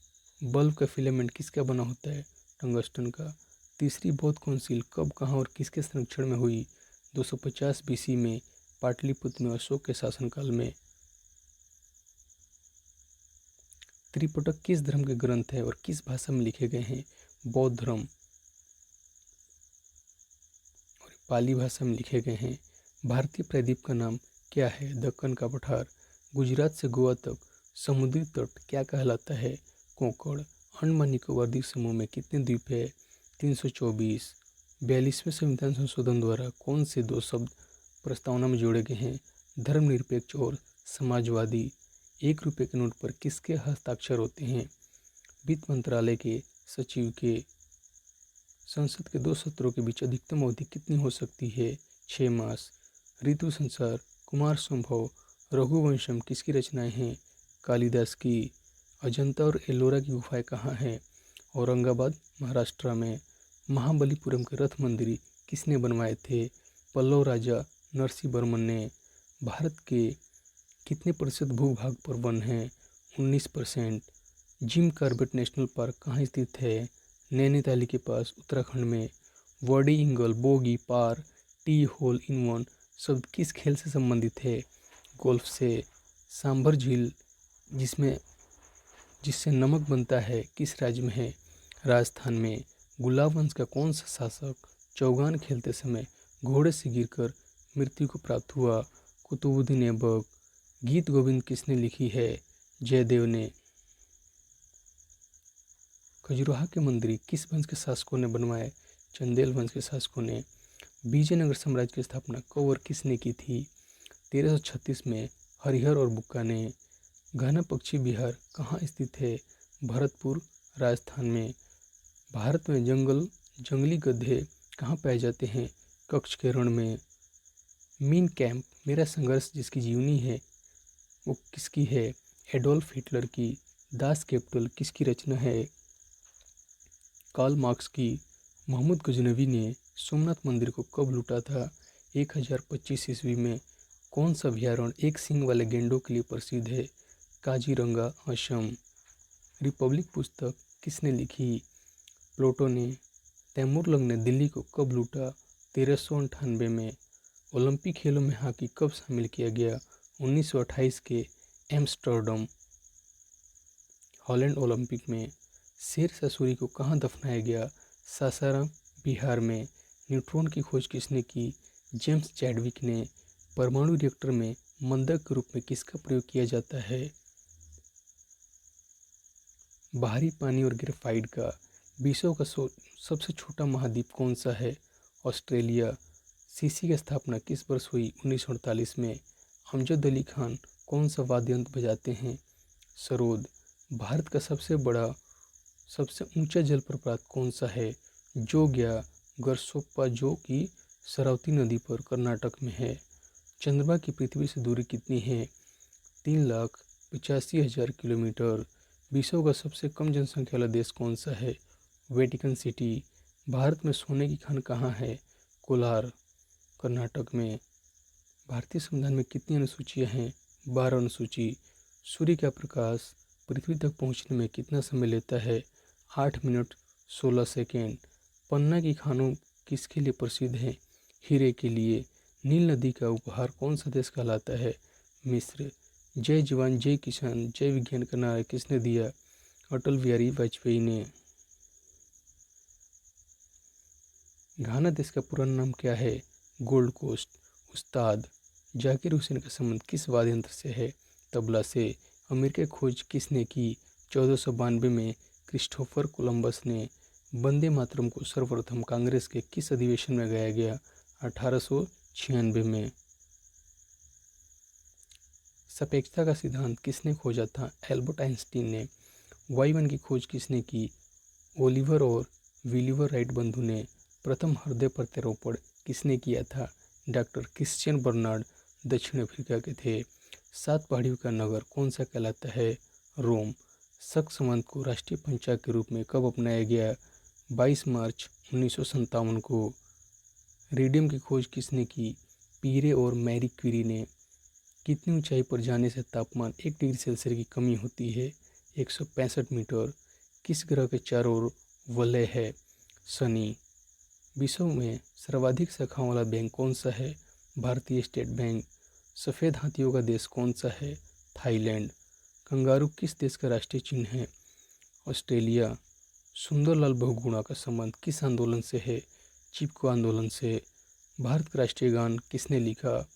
बल्ब का फिलामेंट किसका बना होता है? टंगस्टन का। तीसरी बौद्ध काउंसिल कब, कहाँ और किसके संरक्षण में हुई? 250 BC में, पाटलिपुत्र में, अशोक के शासनकाल में। त्रिपिटक किस धर्म के ग्रंथ है और किस भाषा में लिखे गए हैं? बौद्ध धर्म और पाली भाषा में लिखे गए हैं। भारतीय प्रायद्वीप का नाम क्या है? दक्कन का पठार। गुजरात से गोवा तक समुद्री तट क्या कहलाता है? कोंकण। अंडमान निकोबार द्वीप समूह में कितने द्वीप है? 324। 42वें संविधान संशोधन द्वारा कौन से दो शब्द प्रस्तावना में जोड़े गए हैं? धर्मनिरपेक्ष और समाजवादी। 1 रुपये के नोट पर किसके हस्ताक्षर होते हैं? वित्त मंत्रालय के सचिव के। संसद के 2 सत्रों के बीच अधिकतम अवधि कितनी हो सकती है? 6 मास। ऋतु संसार, कुमार संभव, रघुवंशम किसकी रचनाएं हैं? कालिदास की। अजंता और एलोरा की गुफाएं कहाँ हैं? औरंगाबाद, महाराष्ट्र में। महाबलीपुरम के रथ मंदिर किसने बनवाए थे? पल्लव राजा नरसिंहवर्मन ने। भारत के कितने प्रतिशत भूभाग पर वन है? 19%। जिम कॉर्बेट नेशनल पार्क कहाँ स्थित है? नैनीताल के पास, उत्तराखंड में। Birdie eagle, bogey, par, tee hole in one शब्द किस खेल से संबंधित है? गोल्फ से। सांभर झील जिससे नमक बनता है किस राज्य में है? राजस्थान में। गुलाब वंश का कौन सा शासक चौगान खेलते समय घोड़े से गिरकर मृत्यु को प्राप्त हुआ? कुतुबुद्दीन ऐबक। गीत गोविंद किसने लिखी है? जयदेव ने। खजुराहो के मंदिर किस वंश के शासकों ने बनवाए? चंदेल वंश के शासकों ने। विजयनगर साम्राज्य की स्थापना कब और किसने की थी? 1336 में, हरिहर और बुक्का ने। घना पक्षी विहार कहाँ स्थित है? भरतपुर, राजस्थान में। भारत में जंगली गधे कहाँ पाए जाते हैं? कच्छ के रण में। मीन कैंप मेरा संघर्ष जिसकी जीवनी है वो किसकी है? एडोल्फ हिटलर की। दास कैपिटल किसकी रचना है? कार्ल मार्क्स की। मोहम्मद गजनवी ने सोमनाथ मंदिर को कब लूटा था? 1025 ईस्वी में। कौन सा अभयारण्य एक सींग वाले गेंडों के लिए प्रसिद्ध है? काजीरंगा, असम। रिपब्लिक पुस्तक किसने लिखी? प्लेटो ने। तैमूरलंग ने दिल्ली को कब लूटा? 1398 में। ओलंपिक खेलों में हॉकी कब शामिल किया गया? 1928 के एम्स्टर्डम। हॉलैंड ओलंपिक में। शेर शाह सूरी को कहाँ दफनाया गया? सासाराम, बिहार में। न्यूट्रॉन की खोज किसने की? जेम्स चैडविक ने। परमाणु रिएक्टर में मंदक के रूप में किसका प्रयोग किया जाता है? बाहरी पानी और ग्रेफाइट का। विश्व का सबसे छोटा महाद्वीप कौन सा है? ऑस्ट्रेलिया। सीसी की स्थापना किस वर्ष हुई? 1948 में। अमजद अली खान कौन सा वाद्य यंत्र बजाते हैं? सरोद। भारत का सबसे ऊंचा जलप्रपात कौन सा है? जोग या गरसोप्पा, जो कि शरावती नदी पर कर्नाटक में है। चंद्रमा की पृथ्वी से दूरी कितनी है? 3,85,000 किलोमीटर। विश्व का सबसे कम जनसंख्या वाला देश कौन सा है? Vatican city. भारत में सोने की खान कहाँ है? कोलार, कर्नाटक में। भारतीय संविधान में कितनी अनुसूचियाँ हैं? 12 अनुसूची। सूर्य का प्रकाश पृथ्वी तक पहुँचने में कितना समय लेता है? 8 मिनट 16 सेकेंड। पन्ना की खानों किसके लिए प्रसिद्ध हैं? हीरे के लिए। नील नदी का उपहार कौन सा देश कहलाता है? मिस्र। जय जवान जय किसान जय विज्ञान का नारा किसने दिया? अटल बिहारी वाजपेयी ने। घाना देश का पुराना नाम क्या है? Gold Coast. उस्ताद। जाकिर हुसैन का संबंध किस वाद्य यंत्र से है? तबला से। अमेरिका की खोज किसने की? 1492 में क्रिस्टोफर कोलंबस ने। वंदे मातरम को सर्वप्रथम कांग्रेस के किस अधिवेशन में गाया गया? 1896 में। सापेक्षता का सिद्धांत किसने खोजा था? एल्बर्ट आइंस्टीन ने। वायुयान की खोज किसने की? ओलिवर और विलिवर राइट बंधु ने। प्रथम हृदय प्रत्यारोपण किसने किया था? डॉक्टर क्रिश्चियन बर्नार्ड दक्षिण अफ्रीका के थे। 7 पहाड़ियों का नगर कौन सा कहलाता है? रोम। सक्समंद को राष्ट्रीय पंचांग के रूप में कब अपनाया गया? 22 मार्च 1957 को। रेडियम की खोज किसने की? पीरे और मैरी क्यूरी ने। कितनी ऊंचाई पर जाने से तापमान 1 डिग्री सेल्सियस की कमी होती है? 165 मीटर। किस ग्रह के चारों ओर वलय है? शनि। विश्व में सर्वाधिक शाखाओं वाला बैंक कौन सा है? भारतीय स्टेट बैंक। सफ़ेद हाथियों का देश कौन सा है? थाईलैंड। कंगारू किस देश का राष्ट्रीय चिन्ह है? ऑस्ट्रेलिया। सुंदरलाल बहुगुणा का संबंध किस आंदोलन से है? चिपको आंदोलन से। भारत का राष्ट्रीय गान किसने लिखा?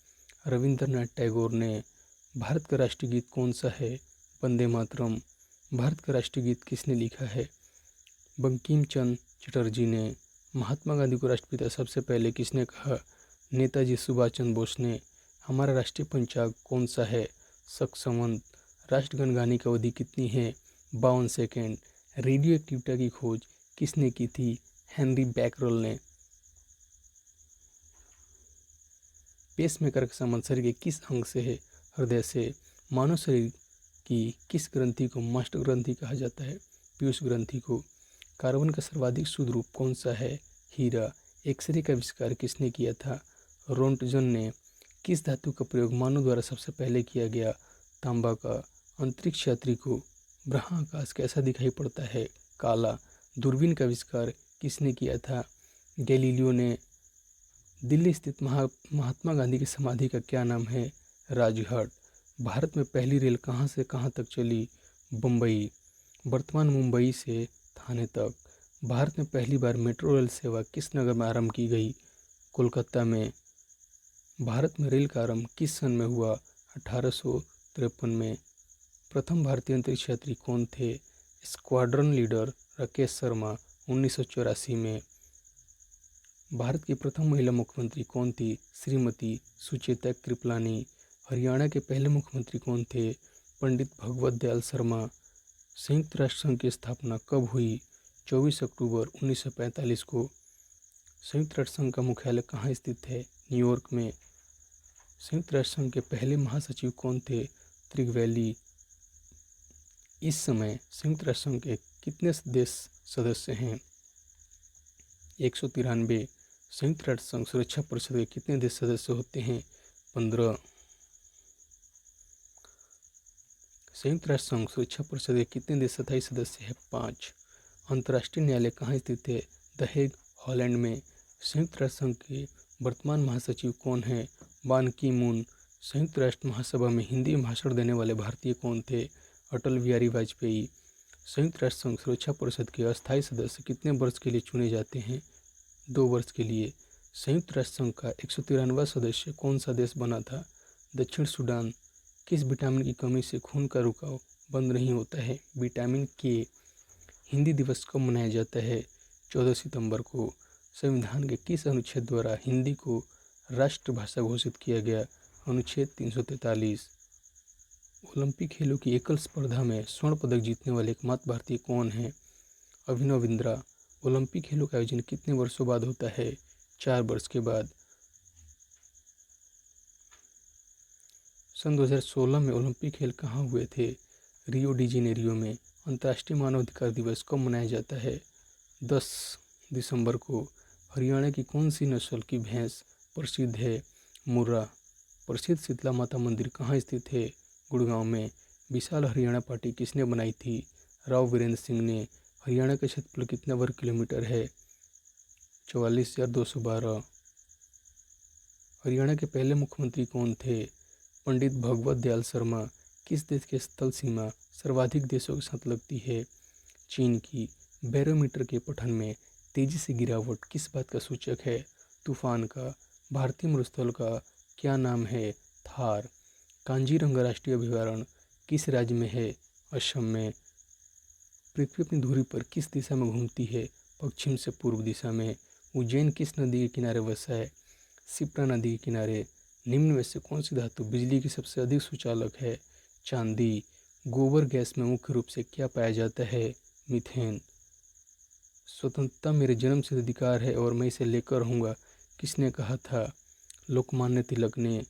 रविंद्रनाथ टैगोर ने। भारत का राष्ट्रीय गीत कौन सा है? वंदे मातरम। भारत का राष्ट्रीय गीत किसने लिखा है? बंकिम चंद्र चटर्जी ने। महात्मा गांधी को राष्ट्रपिता सबसे पहले किसने कहा? नेताजी सुभाष चंद्र बोस ने। हमारा राष्ट्रीय पंचांग कौन सा है? सक्समंद। राष्ट्रगान गाने की अवधि कितनी है? 52 सेकेंड। रेडियो एक्टिविटी की खोज किसने की थी? हेनरी बैकरल ने। पेसमेकर का संबंध शरीर के किस अंग से है? हृदय से। मानव शरीर की किस ग्रंथि को मास्टर ग्रंथि कहा जाता है? पीयूष ग्रंथि को। कार्बन का सर्वाधिक शुद्ध रूप कौन सा है? हीरा। एक्सरे का आविष्कार किसने किया था? रोंटगन ने। किस धातु का प्रयोग मानव द्वारा सबसे पहले किया गया? तांबा का। अंतरिक्ष यात्री को बृहदाकाश कैसा दिखाई पड़ता है? काला। दूरबीन का आविष्कार किसने किया था? गैलीलियो ने। दिल्ली स्थित महात्मा गांधी की समाधि का क्या नाम है? राजघाट। भारत में पहली रेल कहाँ से कहाँ तक चली? बम्बई। वर्तमान मुंबई से थाने तक। भारत में पहली बार मेट्रो रेल सेवा किस नगर में आरंभ की गई? कोलकाता में। भारत में रेल का आरंभ किस सन में हुआ? 1853 में। प्रथम भारतीय अंतरिक्ष यात्री कौन थे? स्क्वाड्रन लीडर राकेश शर्मा, 1984 में। भारत की प्रथम महिला मुख्यमंत्री कौन थी? श्रीमती सुचेता कृपलानी। हरियाणा के पहले मुख्यमंत्री कौन थे? पंडित भगवत दयाल शर्मा। संयुक्त राष्ट्र संघ की स्थापना कब हुई? 24 अक्टूबर 1945 को। संयुक्त राष्ट्र संघ का मुख्यालय कहाँ स्थित है? न्यूयॉर्क में। संयुक्त राष्ट्र संघ के पहले महासचिव कौन थे? त्रिगवैली। इस समय संयुक्त राष्ट्र संघ के कितने देश सदस्य हैं? 193। संयुक्त राष्ट्र संघ सुरक्षा परिषद के कितने देश सदस्य होते हैं? 15। संयुक्त राष्ट्र संघ सुरक्षा परिषद के कितने देश स्थायी सदस्य हैं? 5। अंतर्राष्ट्रीय न्यायालय कहाँ स्थित है? द हेग, हॉलैंड में। संयुक्त राष्ट्र संघ के वर्तमान महासचिव कौन हैं? बान की मून। संयुक्त राष्ट्र महासभा में हिंदी में भाषण देने वाले भारतीय कौन थे? अटल बिहारी वाजपेयी। संयुक्त राष्ट्र संघ सुरक्षा परिषद के अस्थायी सदस्य कितने वर्ष के लिए चुने जाते हैं? 2 वर्ष के लिए। संयुक्त राष्ट्र संघ का 193वां सदस्य कौन सा देश बना था? दक्षिण सूडान। किस विटामिन की कमी से खून का रुकाव बंद नहीं होता है? विटामिन के। हिंदी दिवस कब मनाया जाता है? 14 सितंबर को। संविधान के किस अनुच्छेद द्वारा हिंदी को राष्ट्रभाषा घोषित किया गया? अनुच्छेद 343। ओलंपिक खेलों की एकल स्पर्धा में स्वर्ण पदक जीतने वाले एकमात्र भारतीय कौन हैं? अभिनव बिंद्रा। ओलंपिक खेलों का आयोजन कितने वर्षों बाद होता है? 4 वर्ष के बाद। सन 2016 में ओलंपिक खेल कहाँ हुए थे? रियो डी जेनेरियो में। अंतर्राष्ट्रीय मानवाधिकार दिवस कब मनाया जाता है? 10 दिसंबर को। हरियाणा की कौन सी नस्ल की भैंस प्रसिद्ध है? मुर्रा। प्रसिद्ध शीतला माता मंदिर कहाँ स्थित है? गुड़गांव में। विशाल हरियाणा पार्टी किसने बनाई थी? राव वीरेंद्र सिंह ने। हरियाणा का क्षेत्रफल कितना वर्ग किलोमीटर है? 44,212। हरियाणा के पहले मुख्यमंत्री कौन थे? पंडित भगवत दयाल शर्मा। किस देश की स्थल सीमा सर्वाधिक देशों के साथ लगती है? चीन की। बैरोमीटर के पठन में तेजी से गिरावट किस बात का सूचक है? तूफान का। भारतीय मरुस्थल का क्या नाम है? थार। कांजीरंगा राष्ट्रीय अभयारण्य किस राज्य में है? असम में। पृथ्वी अपनी धुरी पर किस दिशा में घूमती है? पश्चिम से पूर्व दिशा में। उज्जैन किस नदी के किनारे बसा है? शिप्रा नदी के किनारे। निम्न में से कौन सी धातु बिजली की सबसे अधिक सुचालक है? चांदी। गोबर गैस में मुख्य रूप से क्या पाया जाता है? मीथेन। स्वतंत्रता मेरे जन्मसिद्ध अधिकार है और मैं इसे लेकर रहूँगा, किसने कहा था? लोकमान्य तिलक ने।